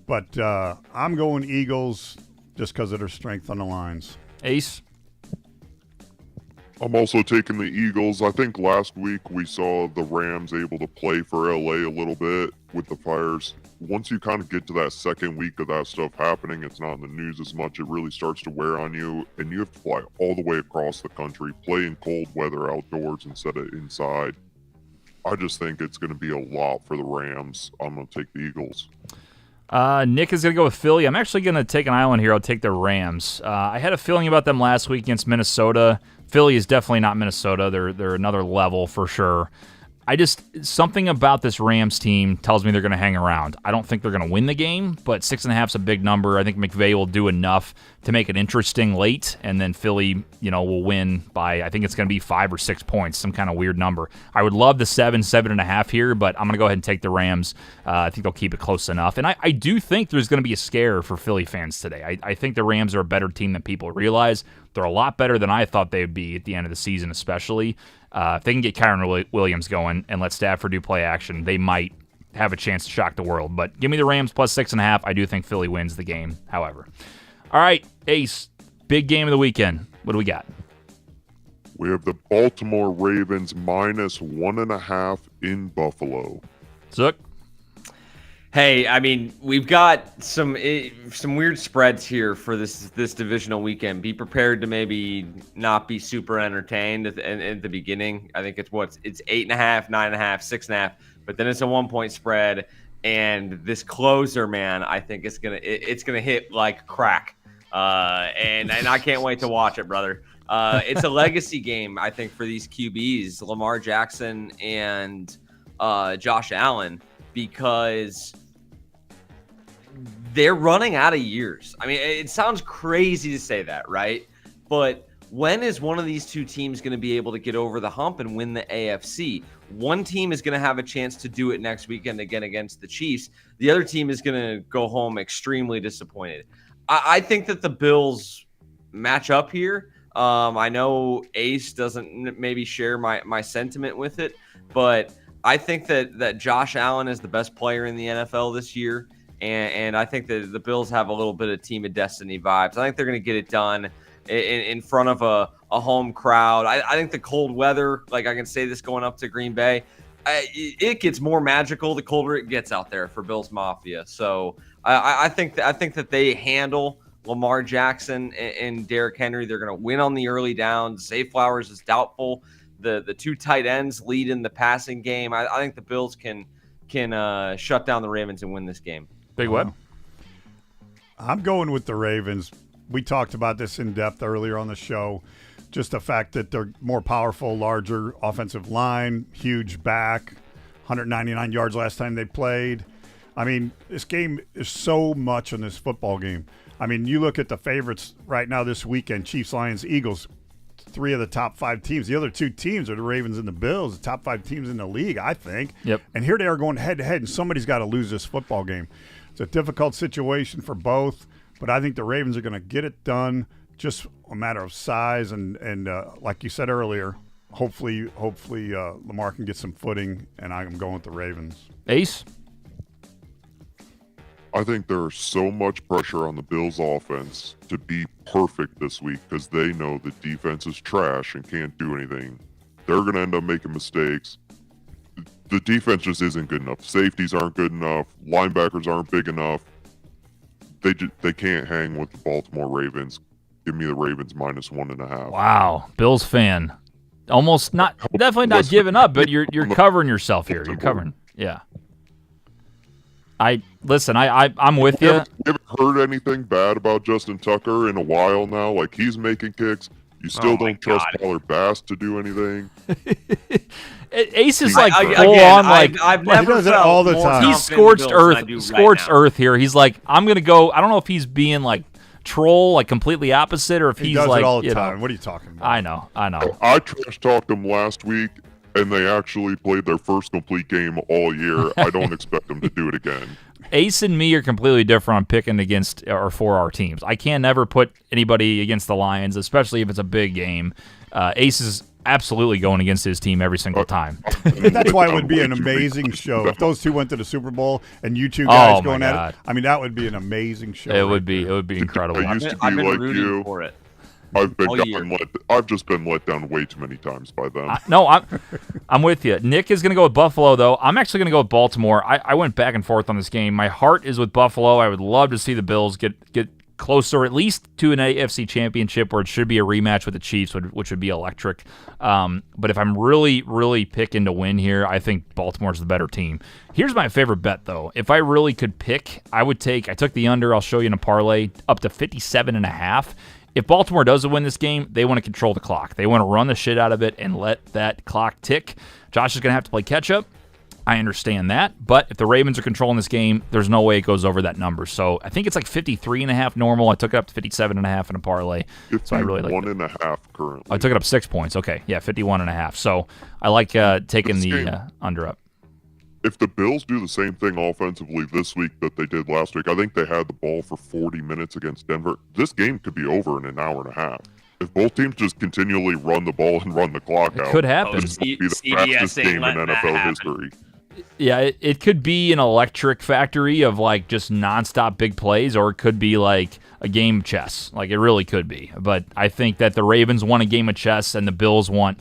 But I'm going Eagles just because of their strength on the lines. Ace? I'm also taking the Eagles. I think last week we saw the Rams able to play for LA a little bit with the Fires. Once you kind of get to that second week of that stuff happening, it's not in the news as much. It really starts to wear on you, and you have to fly all the way across the country, play in cold weather outdoors instead of inside. I just think it's going to be a lot for the Rams. I'm going to take the Eagles. Nick is going to go with Philly. I'm actually going to take an island here. I'll take the Rams. I had a feeling about them last week against Minnesota. Philly is definitely not Minnesota. They're another level for sure. Something about this Rams team tells me they're going to hang around. I don't think they're going to win the game, but 6.5 is a big number. I think McVay will do enough to make it interesting late, and then Philly, will win by, I think it's going to be 5 or 6 points, some kind of weird number. I would love the 7.5 here, but I'm going to go ahead and take the Rams. I think they'll keep it close enough. And I do think there's going to be a scare for Philly fans today. I think the Rams are a better team than people realize. They're a lot better than I thought they would be at the end of the season, especially. If they can get Kyron Williams going and let Stafford do play action, they might have a chance to shock the world. But give me the Rams plus 6.5. I do think Philly wins the game, however. All right, Ace, big game of the weekend. What do we got? We have the Baltimore Ravens minus 1.5 in Buffalo. Zook? Hey, I mean, we've got some weird spreads here for this divisional weekend. Be prepared to maybe not be super entertained at the beginning. I think it's 8.5, 9.5, 6.5, but then it's a 1-point spread. And this closer, man, I think it's gonna hit like crack. And I can't wait to watch it, brother. It's a legacy game, I think, for these QBs, Lamar Jackson and Josh Allen, because they're running out of years. I mean, it sounds crazy to say that, right? But when is one of these two teams going to be able to get over the hump and win the AFC? One team is going to have a chance to do it next weekend again against the Chiefs. The other team is going to go home extremely disappointed. I think that the Bills match up here. I know Ace doesn't maybe share my sentiment with it, but I think that Josh Allen is the best player in the NFL this year, and I think that the Bills have a little bit of team of destiny vibes. I think they're going to get it done in front of a home crowd. I think the cold weather, like I can say this going up to Green Bay, it gets more magical the colder it gets out there for Bills Mafia. So I think that they handle Lamar Jackson and Derrick Henry. They're going to win on the early downs. Zay Flowers is doubtful. The two tight ends lead in the passing game. I think the Bills can shut down the Ravens and win this game. Big Web? I'm going with the Ravens. We talked about this in depth earlier on the show. Just the fact that they're more powerful, larger offensive line, huge back, 199 yards last time they played. I mean, this game is so much in this football game. I mean, you look at the favorites right now this weekend, Chiefs, Lions, Eagles, 3 of the top 5 teams. The other 2 teams are the Ravens and the Bills, the top 5 teams in the league, I think. Yep. And here they are going head-to-head, and somebody's got to lose this football game. It's a difficult situation for both, but I think the Ravens are going to get it done, just a matter of size. And like you said earlier, hopefully Lamar can get some footing, and I'm going with the Ravens. Ace? I think there's so much pressure on the Bills offense to be perfect this week because they know the defense is trash and can't do anything. They're going to end up making mistakes. The defense just isn't good enough. Safeties aren't good enough. Linebackers aren't big enough. They can't hang with the Baltimore Ravens. Give me the Ravens -1.5. Wow. Bills fan. Almost not, definitely not giving up, but you're covering yourself here. You're covering. Yeah. I'm with you. You haven't heard anything bad about Justin Tucker in a while now. Like, he's making kicks. You still don't trust Tyler Bass to do anything. Ace is like full on, like I've never he does it all the time. He's scorched earth here. He's like, I'm gonna go. I don't know if he's being like troll, like completely opposite, or if He he's does like, it all the you time. know. What are you talking about? I know. I trash talked them last week, and they actually played their first complete game all year. I don't expect them to do it again. Ace and me are completely different on picking against or for our teams. I can never put anybody against the Lions, especially if it's a big game. Ace is absolutely going against his team every single time. That's why it would be an amazing show if those two went to the Super Bowl and you two guys going at it. I mean, that would be an amazing show. It would be incredible. I used to be I've been like rooting you. for it. I've just been let down way too many times by them. I'm with you. Nick is going to go with Buffalo, though. I'm actually going to go with Baltimore. I went back and forth on this game. My heart is with Buffalo. I would love to see the Bills get closer, at least to an AFC championship, where it should be a rematch with the Chiefs, which would be electric. But if I'm really, really picking to win here, I think Baltimore's the better team. Here's my favorite bet, though. If I really could pick, I took the under. I'll show you in a parlay, up to 57.5. If Baltimore doesn't win this game, they want to control the clock. They want to run the shit out of it and let that clock tick. Josh is going to have to play catch-up. I understand that. But if the Ravens are controlling this game, there's no way it goes over that number. So I think it's like 53.5 normal. I took it up to 57.5 in a parlay. So I really like 1.5 currently. I took it up 6 points. Okay, yeah, 51.5. So I like taking the under up. If the Bills do the same thing offensively this week that they did last week, I think they had the ball for 40 minutes against Denver. This game could be over in an hour and a half. If both teams just continually run the ball and run the clock out, could happen. This would be the fastest game in NFL history. Yeah, it could be an electric factory of like just nonstop big plays, or it could be like a game of chess. Like it really could be. But I think that the Ravens want a game of chess and the Bills want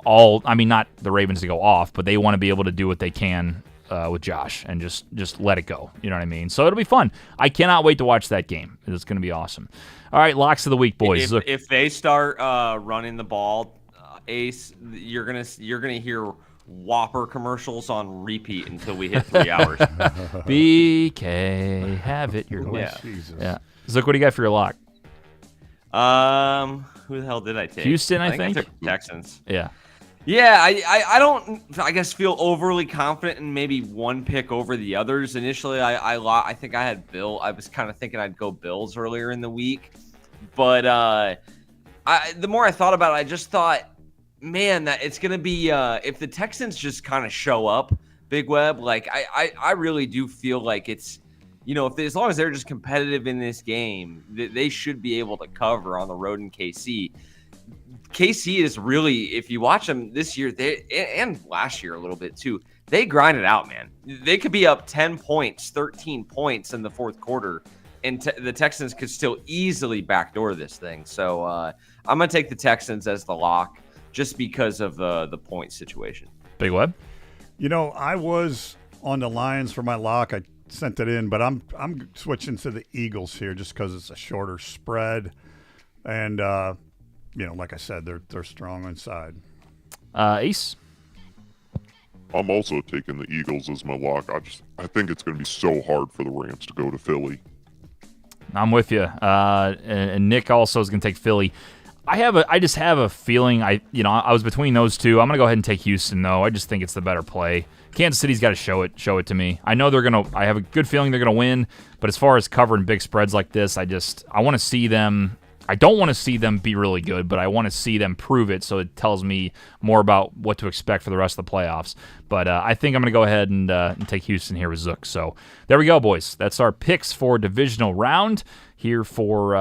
not the Ravens to go off, but they want to be able to do what they can with Josh and just let it go. You know what I mean? So it'll be fun. I cannot wait to watch that game. It's going to be awesome. All right, locks of the week, boys. If they start running the ball, Ace, you're gonna hear Whopper commercials on repeat until we hit 3 hours. BK, have it your way. Yeah. Zook, what do you got for your lock? Who the hell did I take? Houston, I think. I took Texans. Yeah. Yeah, I don't, I guess, feel overly confident in maybe one pick over the others. Initially, I think I had Bill. I was kind of thinking I'd go Bills earlier in the week. But the more I thought about it, I just thought, man, that it's going to be, if the Texans just kind of show up, Big Web, like, I really do feel like it's, as long as they're just competitive in this game, they should be able to cover on the road in KC. KC is really, if you watch them this year and last year a little bit too, they grind it out, man. They could be up 10 points, 13 points in the fourth quarter, and the Texans could still easily backdoor this thing. So I'm going to take the Texans as the lock just because of the point situation. Big Web? I was on the Lions for my lock. I sent it in, but I'm switching to the Eagles here just because it's a shorter spread. And, like I said, they're strong inside. Ace? I'm also taking the Eagles as my lock. I think it's going to be so hard for the Rams to go to Philly. I'm with you. And Nick also is going to take Philly. I just have a feeling. I was between those two. I'm going to go ahead and take Houston though. I just think it's the better play. Kansas City's got to show it to me. I know they're going to. I have a good feeling they're going to win. But as far as covering big spreads like this, I want to see them. I don't want to see them be really good, but I want to see them prove it so it tells me more about what to expect for the rest of the playoffs. But I think I'm going to go ahead and take Houston here with Zook. So there we go, boys. That's our picks for Divisional Round here for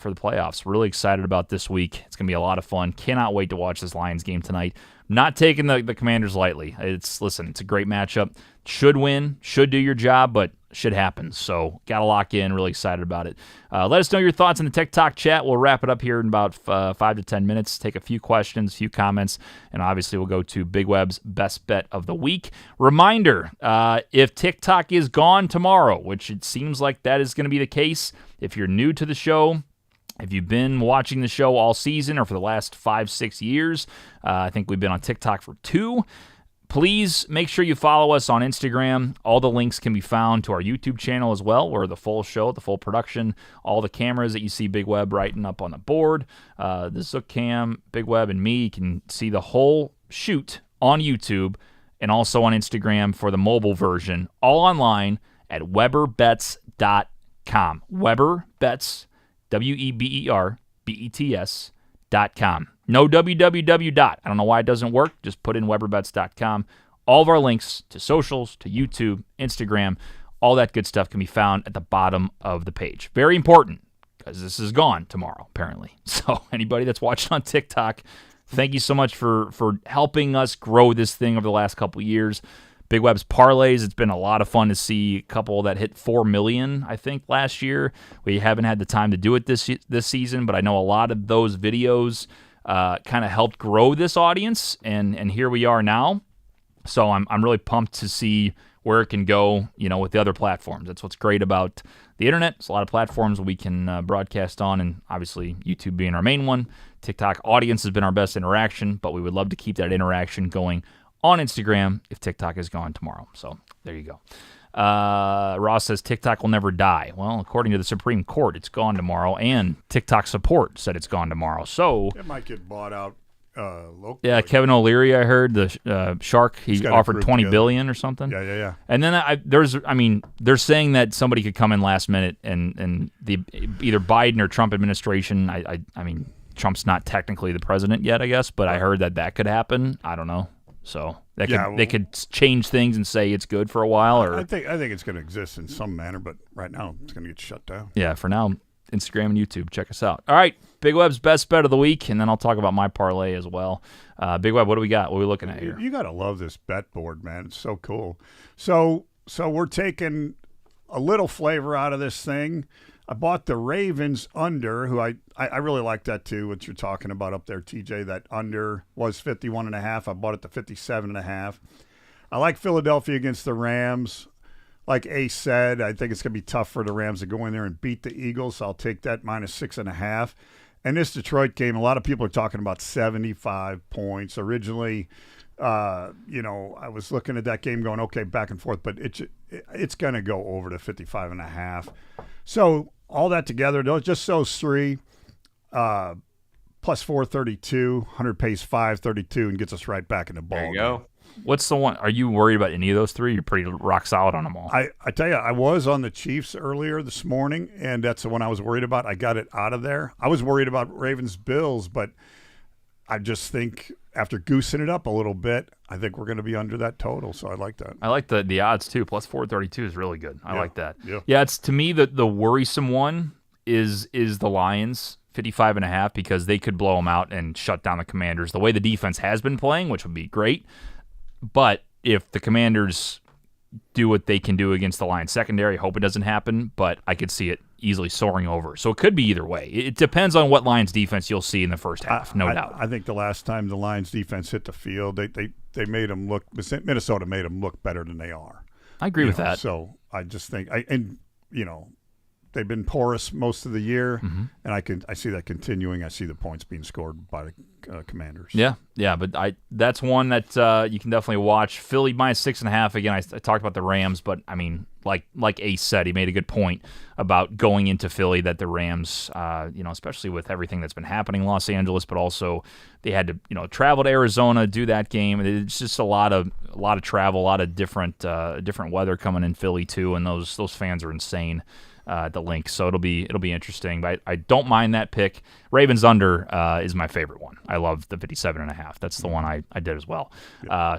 the playoffs. Really excited about this week. It's going to be a lot of fun. Cannot wait to watch this Lions game tonight. Not taking the Commanders lightly. It's a great matchup. Should win, should do your job, but shit happens. So got to lock in. Really excited about it. Let us know your thoughts in the TikTok chat. We'll wrap it up here in about 5 to 10 minutes. Take a few questions, a few comments, and obviously we'll go to Big Web's best bet of the week. Reminder, if TikTok is gone tomorrow, which it seems like that is going to be the case, if you're new to the show, if you've been watching the show all season or for the last 5-6 years, I think we've been on TikTok for 2. Please make sure you follow us on Instagram. All the links can be found to our YouTube channel as well, where the full show, the full production, all the cameras that you see Big Web writing up on the board, the Zook Cam, Big Web, and me, you can see the whole shoot on YouTube and also on Instagram for the mobile version, all online at WeberBets.com. WeberBets, WeberBets.com. No www. I don't know why it doesn't work. Just put in WeberBets.com. All of our links to socials, to YouTube, Instagram, all that good stuff can be found at the bottom of the page. Very important because this is gone tomorrow, apparently. So anybody that's watching on TikTok, thank you so much for helping us grow this thing over the last couple of years. Big Web's parlays, it's been a lot of fun to see a couple that hit 4 million, I think, last year. We haven't had the time to do it this season, but I know a lot of those videos kind of helped grow this audience, and here we are now. So I'm really pumped to see where it can go, with the other platforms. That's what's great about the internet. It's a lot of platforms we can broadcast on, and obviously YouTube being our main one. TikTok audience has been our best interaction, but we would love to keep that interaction going on Instagram if TikTok is gone tomorrow. So there you go. Ross says TikTok will never die. Well, according to the Supreme Court, it's gone tomorrow, and TikTok support said it's gone tomorrow. So it might get bought out locally. Yeah, Kevin O'Leary, I heard the shark. He offered $20 billion or something. Yeah. And then they're saying that somebody could come in last minute, and the either Biden or Trump administration. I mean, Trump's not technically the president yet, I guess, but I heard that could happen. I don't know. So they could change things and say it's good for a while. Or I think it's going to exist in some manner, but right now it's going to get shut down. Yeah, for now, Instagram and YouTube. Check us out. All right, Big Web's best bet of the week, and then I'll talk about my parlay as well. Big Web, what do we got? What are we looking at here? You got to love this bet board, man. It's so cool. So we're taking a little flavor out of this thing. I bought the Ravens under, who I really like that too, what you're talking about up there, TJ. That under was 51.5. I bought it to 57.5. I like Philadelphia against the Rams. Like Ace said, I think it's going to be tough for the Rams to go in there and beat the Eagles, so I'll take that minus 6.5. And this Detroit game, a lot of people are talking about 75 points. Originally, I was looking at that game going, okay, back and forth, but it's going to go over to 55.5. So all that together, just those three, plus 432, 100 pays 532, and gets us right back in the ball. There you go. What's the one? Are you worried about any of those three? You're pretty rock solid on them all. I tell you, I was on the Chiefs earlier this morning, and that's the one I was worried about. I got it out of there. I was worried about Ravens-Bills, but I just think after goosing it up a little bit, I think we're going to be under that total, so I like that. I like the odds, too. Plus 432 is really good. I like that. Yeah, it's to me the worrisome one is the Lions, 55.5, because they could blow them out and shut down the Commanders. The way the defense has been playing, which would be great, but if the Commanders do what they can do against the Lions secondary, hope it doesn't happen, but I could see it easily soaring over. So it could be either way. It depends on what Lions defense you'll see in the first half, no doubt. I think the last time the Lions defense hit the field, they made them look. Minnesota made them look better than they are. I agree with that. So I just think they've been porous most of the year, and I see that continuing. I see the points being scored by the Commanders. Yeah, but that's one that you can definitely watch. Philly minus 6.5. Again, I talked about the Rams, but I mean, like Ace said, he made a good point about going into Philly, that the Rams, especially with everything that's been happening in Los Angeles, but also they had to travel to Arizona, do that game. It's just a lot of travel, a lot of different weather coming in Philly too, and those fans are insane. The link, so it'll be interesting. But I don't mind that pick. Ravens under is my favorite one. I love the 57.5. That's the one I did as well.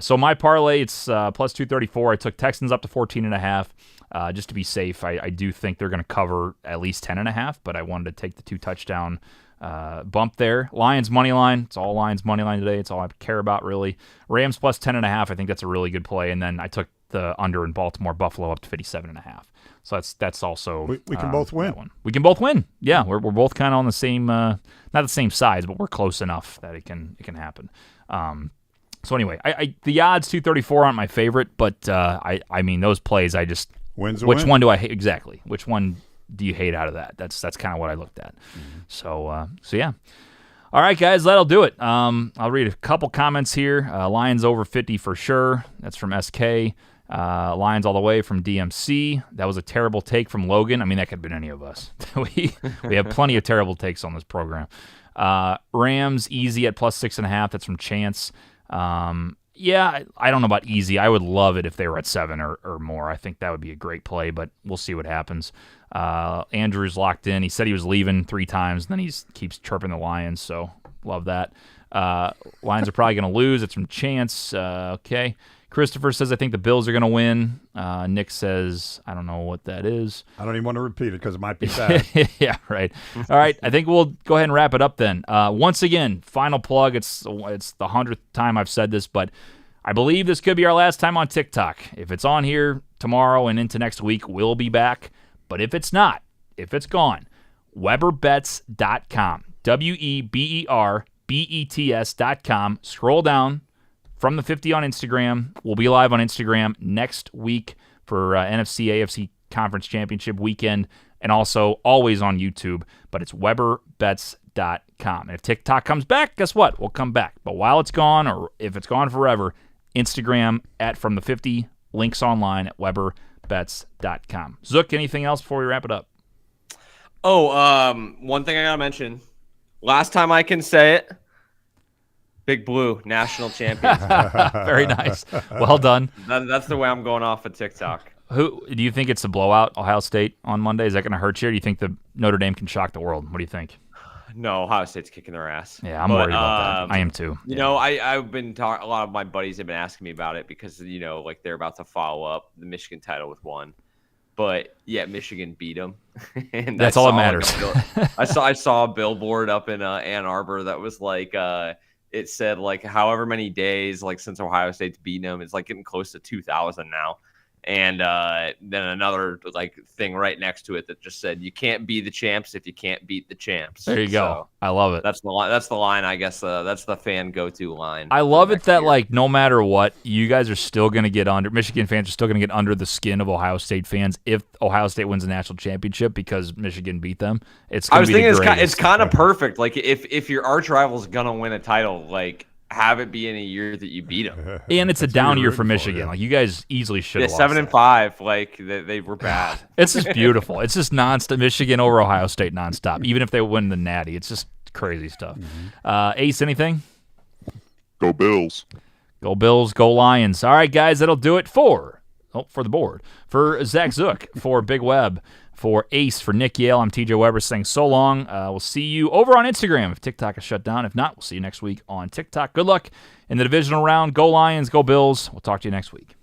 So my parlay, it's plus 234. I took Texans up to 14.5 just to be safe. I do think they're going to cover at least 10.5, but I wanted to take the 2 touchdown bump there. Lions money line. It's all Lions money line today. It's all I care about really. Rams plus 10.5. I think that's a really good play. And then I took the under in Baltimore Buffalo up to 57.5. So that's also we can both win. We can both win. Yeah, we're both kind of on the same, not the same size, but we're close enough that it can happen. So anyway, the odds 234 aren't my favorite, but I mean those plays I just Wins a which win. one do I hate exactly? Which one do you hate out of that? That's kind of what I looked at. So yeah. All right, guys, that'll do it. I'll read a couple comments here. Lions over 50 for sure. That's from SK. Lions all the way from DMC. That was a terrible take from Logan. I mean, that could have been any of us. we have plenty of terrible takes on this program. Rams easy at plus 6.5. That's from Chance. Yeah, I don't know about easy. I would love it if they were at 7 or more. I think that would be a great play, but we'll see what happens. Andrew's locked in. He said he was leaving 3 times, and then he keeps chirping the Lions, so love that. Lions are probably going to lose. It's from Chance. Okay. Christopher says, I think the Bills are going to win. Nick says, I don't know what that is. I don't even want to repeat it because it might be bad. Yeah, right. All right, I think we'll go ahead and wrap it up then. Once again, final plug. It's the 100th time I've said this, but I believe this could be our last time on TikTok. If it's on here tomorrow and into next week, we'll be back. But if it's not, if it's gone, WeberBets.com. WeberBets.com. Scroll down. From the 50 on Instagram. We'll be live on Instagram next week for NFC AFC Conference Championship weekend, and also always on YouTube, but it's WeberBets.com. And if TikTok comes back, guess what? We'll come back. But while it's gone, or if it's gone forever, Instagram at From the 50, links online at WeberBets.com. Zook, anything else before we wrap it up? One thing I gotta mention. Last time I can say it, Big Blue, national champion. Very nice. Well done. That's the way I'm going off of TikTok. Who do you think it's a blowout, Ohio State on Monday? Is that going to hurt you, or do you think the Notre Dame can shock the world? What do you think? No, Ohio State's kicking their ass. Yeah, I'm worried about that. I am too. You know, I've been talking. A lot of my buddies have been asking me about it because like they're about to follow up the Michigan title with one. But yeah, Michigan beat them. And that's all that matters. I saw a billboard up in Ann Arbor that was like. It said like however many days like since Ohio State's beaten them, it's like getting close to 2,000 now. And then another like thing right next to it that just said you can't be the champs if you can't beat the champs. There you go. I love it. That's the line. That's the line. I guess that's the fan go-to line. I love it that like no matter what, you guys are still going to get under. Michigan fans are still going to get under the skin of Ohio State fans if Ohio State wins a national championship because Michigan beat them. I was thinking it's kind of perfect. Like if your arch rival's gonna win a title, like. Have it be in a year that you beat them, and it's a down year for Michigan. Like you guys easily should have lost 7-5. Like they were bad. It's just beautiful. It's just nonstop. Michigan over Ohio State nonstop. Even if they win the Natty, it's just crazy stuff. Ace, anything? Go Bills. Go Bills. Go Lions. All right, guys, that'll do it for the board. For Zach Zook, for Big Web, for Ace, for Nick Yale, I'm TJ Weber saying so long. We'll see you over on Instagram if TikTok is shut down. If not, we'll see you next week on TikTok. Good luck in the divisional round. Go Lions, go Bills. We'll talk to you next week.